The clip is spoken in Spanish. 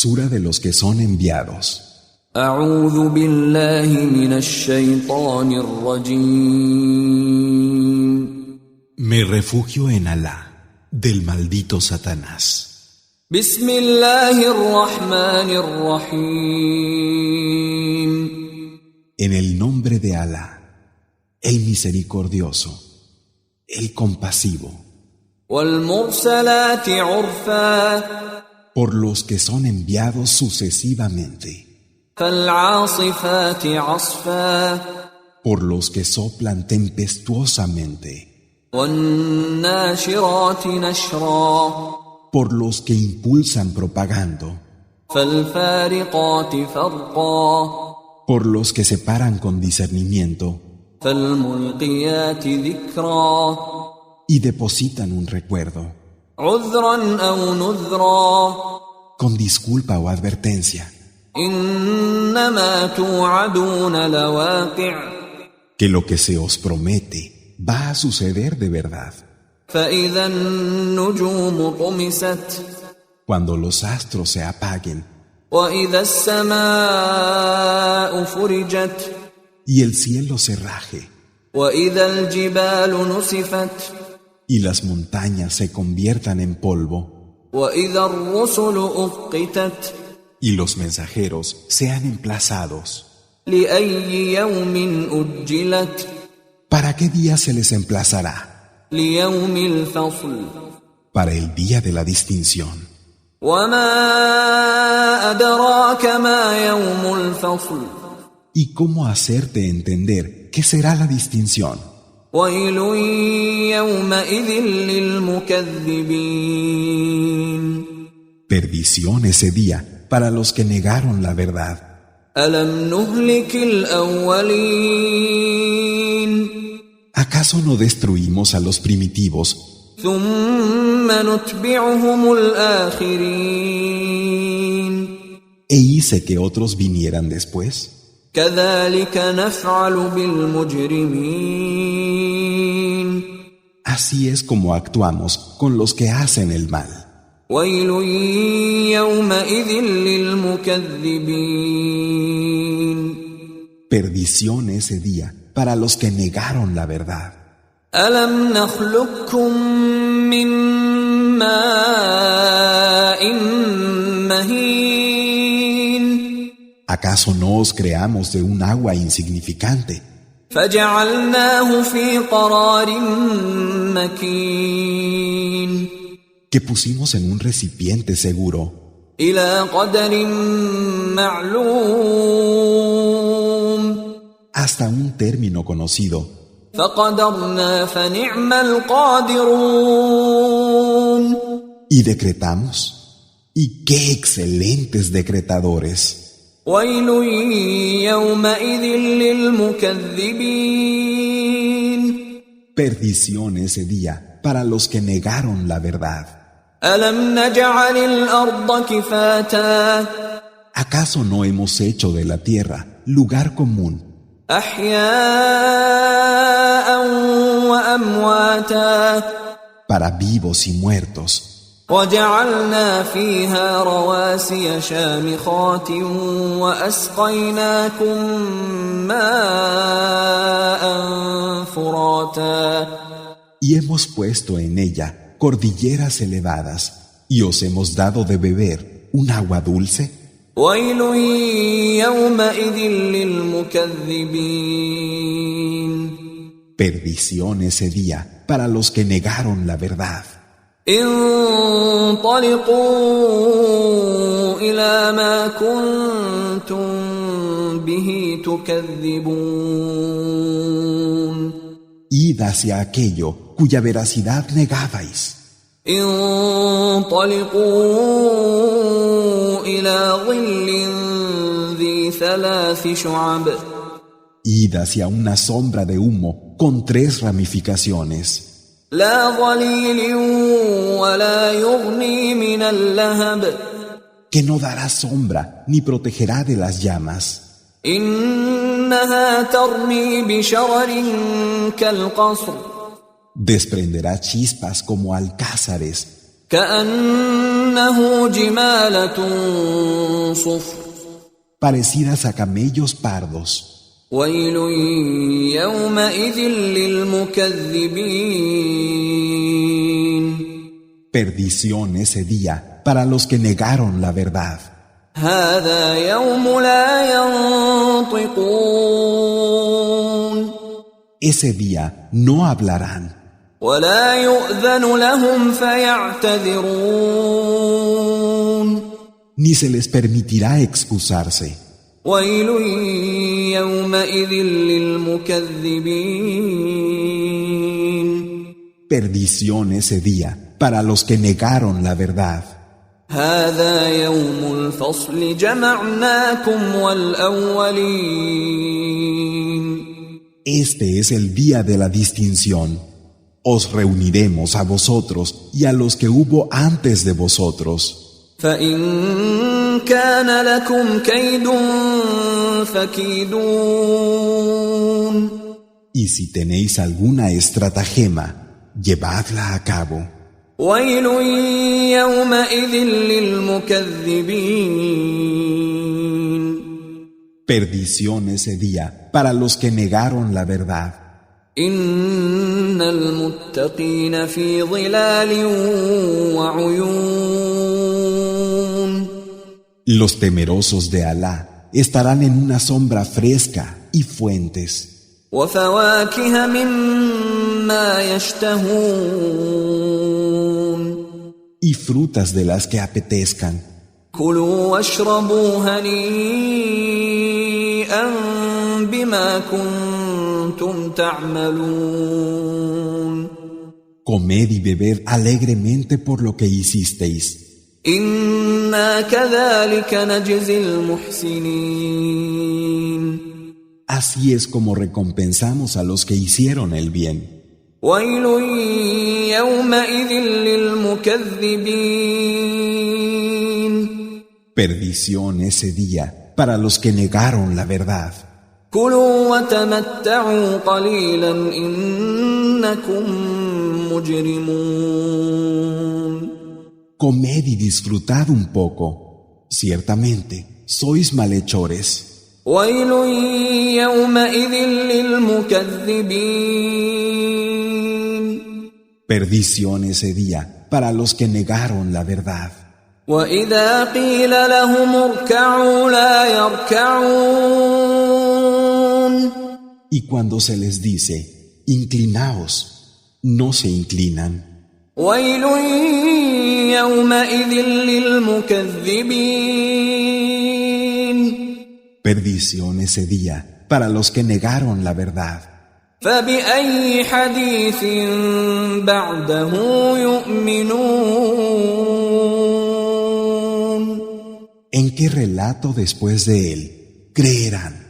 Sura de los que son enviados. أعوذ بالله من الشيطان الرجيم. Me refugio en Alá, del maldito Satanás. بسم الله الرحمن الرحيم. En el nombre de Alá, el misericordioso, el compasivo. والمرسلات عرفا. Por los que son enviados sucesivamente. فالعاصفات عصفا. Por los que soplan tempestuosamente. والناشرات نشرا. Por los que impulsan propagando. فالفارقات فرقا. Por los que separan con discernimiento. فالملقيات ذكرا. Y depositan un recuerdo. عذرا أو نذرا. Con disculpa o advertencia. إنما توعدون لواقع. Que lo que se os promete va a suceder de verdad. فإذا النجوم طمست. Cuando los astros se apaguen. وإذا السماء فرجت. Y el cielo se raje. وإذا الجبال نسفت. Y las montañas se conviertan en polvo. وإذا الرسل أقتت. Y los mensajeros sean emplazados. لأي يوم أجلت. ¿Para qué día se les emplazará? ليوم الفصل. Para el día de la distinción. وما أدراك ما يوم الفصل. ¿Y cómo hacerte entender qué será la distinción? ويل يومئذ للمكذبين. Perdición ese día para los que negaron la verdad. ألم نهلك الأولين. ¿Acaso no destruimos a los primitivos? ثم نتبعهم الآخرين. ¿E hice que otros vinieran después? كذلك نفعل بالمجرمين. Así es como actuamos con los que hacen el mal. ويل يومئذ للمكذبين. Perdición ese día para los que negaron la verdad. ألم نخلقكم من ماء مهين. ¿Acaso no os creamos de un agua insignificante? فجعلناه في قرار مكين. Que pusimos en un recipiente seguro. إلى قدر معلوم. Hasta un término conocido. فقدرنا فنعم القادرون. Y decretamos. Y qué excelentes decretadores. ويل يومئذ للمكذبين. Perdición ese día para los que negaron la verdad. ألم نجعل الأرض كفاتا. ¿Acaso no hemos hecho de la tierra lugar común? أحياء وأمواتا. Para vivos y muertos. وجعلنا فيها رواسي شامخات وأسقيناكم ماء فراتا. Y hemos puesto en ella cordilleras elevadas, y os hemos dado de beber un agua dulce. ويل يومئذ للمكذبين. Perdición ese día para los que negaron la verdad. انطلقوا إلى ما كنتم به تكذبون. Id hacia aquello cuya veracidad negabais. انطلقوا إلى ظل ذي 3 شعب. Id hacia una sombra de humo con 3 ramificaciones. لا ظليل ولا يغني من اللهب. Que no dará sombra ni protegerá de las llamas. إنها ترمي بشرر كالقصر. Desprenderá chispas como alcázares. كأن كأنه جمالة صفر parecidas a camellos pardos. ويل يومئذ للمكذبين Perdición ese día para los que negaron la verdad. هذا يوم لا ينطقون Ese día no hablarán, ولا يؤذن لهم فيعتذرون ni se les permitirá excusarse. ويل يومئذ للمكذبين Perdición ese día para los que negaron la verdad. هذا يوم الفصل جمعناكم والأولين Este es el día de la distinción. Os reuniremos a vosotros y a los que hubo antes de vosotros. فإن كان لكم كيد فكيدون Y si tenéis alguna estratagema, llevadla a cabo. ويل يومئذ للمكذبين Perdición ese día para los que negaron la verdad. إن المتقين في ظلال وعيون Los temerosos de Alá estarán en una sombra fresca y fuentes, وفواكه مما يشتهون y frutas de las que apetezcan. كلوا واشربوا هنيئا بما كنتم تعملون Comed y bebed alegremente por lo que hicisteis. إنا كذلك نجزي المحسنين Así es como recompensamos a los que hicieron el bien. ويل يومئذ للمكذبين Perdición ese día para los que negaron la verdad. كلوا وتمتعوا قليلا إنكم مجرمون Comed y disfrutad un poco. Ciertamente, sois malhechores. ويل يومئذ للمكذبين Perdición ese día para los que negaron la verdad. وإذا قيل لهم اركعوا لا يركعون Y cuando se les dice, inclinaos, no se inclinan. ويل يومئذ للمكذبين Perdición ese día para los que negaron la verdad. فبأي حديث بعده يؤمنون ¿En qué relato después de él creerán?